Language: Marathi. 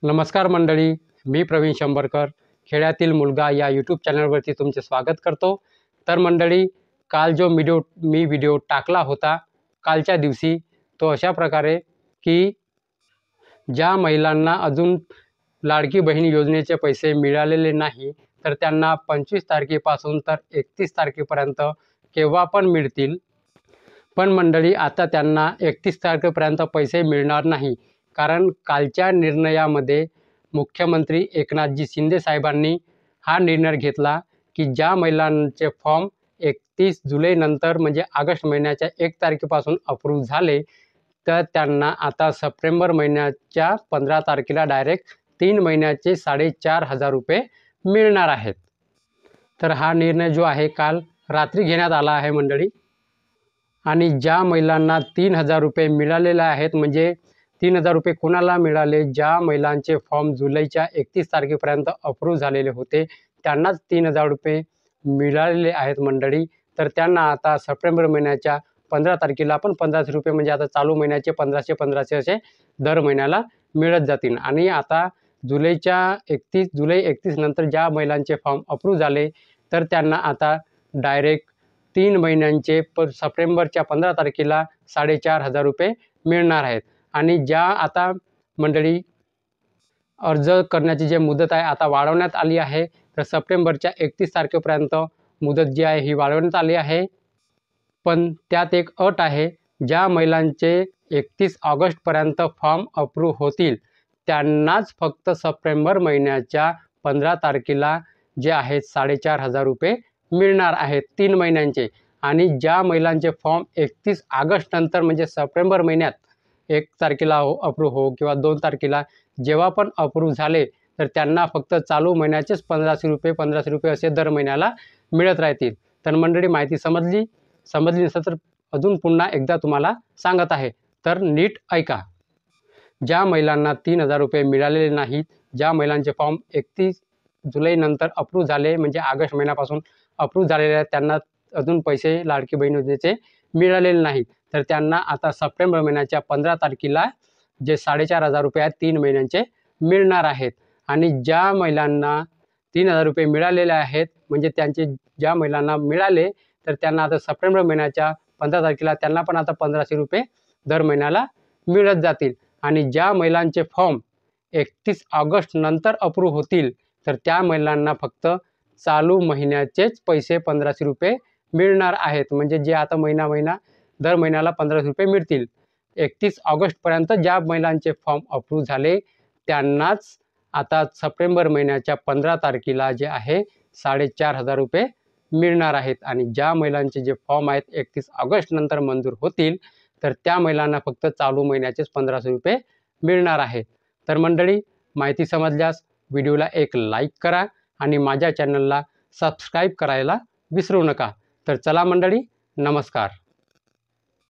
नमस्कार मंडळी, मी प्रवीण शंभरकर खेड्यातील मुलगा या यूट्यूब चॅनलवरती तुमचे स्वागत करतो। तर मंडळी, काल जो व्हिडिओ टाकला होता कालच्या दिवशी, तो अशा प्रकारे की ज्या महिलांना अजून लाडकी बहीण योजनेचे पैसे मिळालेले नाही तर त्यांना 25 तारखेपासून तर 31 तारखेपर्यंत केव्हा पण मिळतील। पण मंडळी, आता त्यांना 31 तारखेपर्यंत पैसे मिळणार नाही, कारण कालच्या निर्णयामध्ये मुख्यमंत्री एकनाथजी शिंदे साहेबांनी हा निर्णय घेतला की ज्या महिलांचे फॉर्म 31 जुलैनंतर म्हणजे ऑगस्ट महिन्याच्या 1 तारखेपासून अप्रूव्ह झाले तर त्यांना आता सप्टेंबर महिन्याच्या 15 तारखेला डायरेक्ट 3 महिन्याचे 4,500 रुपये मिळणार आहेत। तर हा निर्णय जो आहे काल रात्री घेण्यात आला आहे मंडळी। आणि ज्या महिलांना 3,000 रुपये मिळालेले आहेत, म्हणजे 3,000 रुपये कोणाला मिळाले? ज्या महिलांचे फॉर्म जुलैच्या 31 तारखेपर्यंत अप्रूव्ह झालेले होते त्यांनाच 3,000 रुपये मिळालेले आहेत मंडळी। तर त्यांना आता सप्टेंबर महिन्याच्या 15 तारखेला पण 1500 रुपये, म्हणजे आता चालू महिन्याचे 1500 असे दर महिन्याला मिळत जातील। आणि आता जुलै 31 नंतर ज्या महिलांचे फॉर्म अप्रूव्ह झाले तर त्यांना आता डायरेक्ट 3 महिन्यांचे सप्टेंबरच्या 15 तारखेला 4,500 रुपये मिळणार आहेत। आणि ज्या आता मंडळी अर्ज करण्याची जी मुदत आहे आता वाढवण्यात आली आहे, तर सप्टेंबरच्या 31 तारखेपर्यंत मुदत जी आहे ही वाढवण्यात आली आहे। पण त्यात एक अट आहे, ज्या महिलांचे 31 ऑगस्टपर्यंत फॉर्म अप्रूव्ह होतील त्यांनाच फक्त सप्टेंबर महिन्याच्या 15 तारखेला जे आहेत 4,500 रुपये मिळणार आहेत 3 महिन्यांचे। आणि ज्या महिलांचे फॉर्म 31 ऑगस्ट नंतर म्हणजे सप्टेंबर महिन्यात 1 तारखेला अप्रूव्ह हो किंवा 2 तारखेला जेव्हा पण अप्रूव्ह झाले तर त्यांना फक्त चालू महिन्याचेच 1500 रुपये असे दर महिन्याला मिळत राहतील। तर मंडळी, माहिती समजली नसेल तर अजून पुन्हा एकदा तुम्हाला सांगत आहे, तर नीट ऐका। ज्या महिलांना 3,000 रुपये मिळालेले नाहीत, ज्या महिलांचे फॉर्म 31 जुलैनंतर अप्रूव्ह झाले म्हणजे ऑगस्ट महिन्यापासून अप्रूव्ह झालेले आहेत, त्यांना अजून पैसे लाडकी बहीण योजनेचे मिळालेले नाहीत, तर त्यांना आता सप्टेंबर महिन्याच्या 15 तारखेला जे 4,500 रुपये आहेत 3 महिन्यांचे मिळणार आहेत। आणि ज्या महिलांना 3,000 रुपये मिळालेले आहेत, म्हणजे ज्या महिलांना मिळाले तर त्यांना आता सप्टेंबर महिन्याच्या 15 तारखेला त्यांना पण आता 1,500 रुपये दर महिन्याला मिळत जातील। आणि ज्या महिलांचे फॉर्म 31 ऑगस्ट नंतर अप्रूव्ह होतील तर त्या महिलांना फक्त चालू महिन्याचेच पैसे 1,500 रुपये मिळणार आहेत, म्हणजे जे आता दर महिन्याला 1,500 रुपये मिळतील। 31 ऑगस्टपर्यंत ज्या महिलांचे फॉर्म अप्रूव्ह झाले त्यांनाच आता सप्टेंबर महिन्याच्या 15 तारखेला जे आहे 4,500 रुपये मिळणार आहेत। आणि ज्या महिलांचे जे फॉर्म आहेत 31 ऑगस्ट नंतर मंजूर होतील तर त्या महिलांना फक्त चालू महिन्याचेच 1,500 रुपये मिळणार आहेत। तर मंडळी, माहिती समजल्यास व्हिडिओला एक लाईक करा आणि माझ्या चॅनलला सबस्क्राईब करायला विसरू नका। तर चला मंडळी, नमस्कार।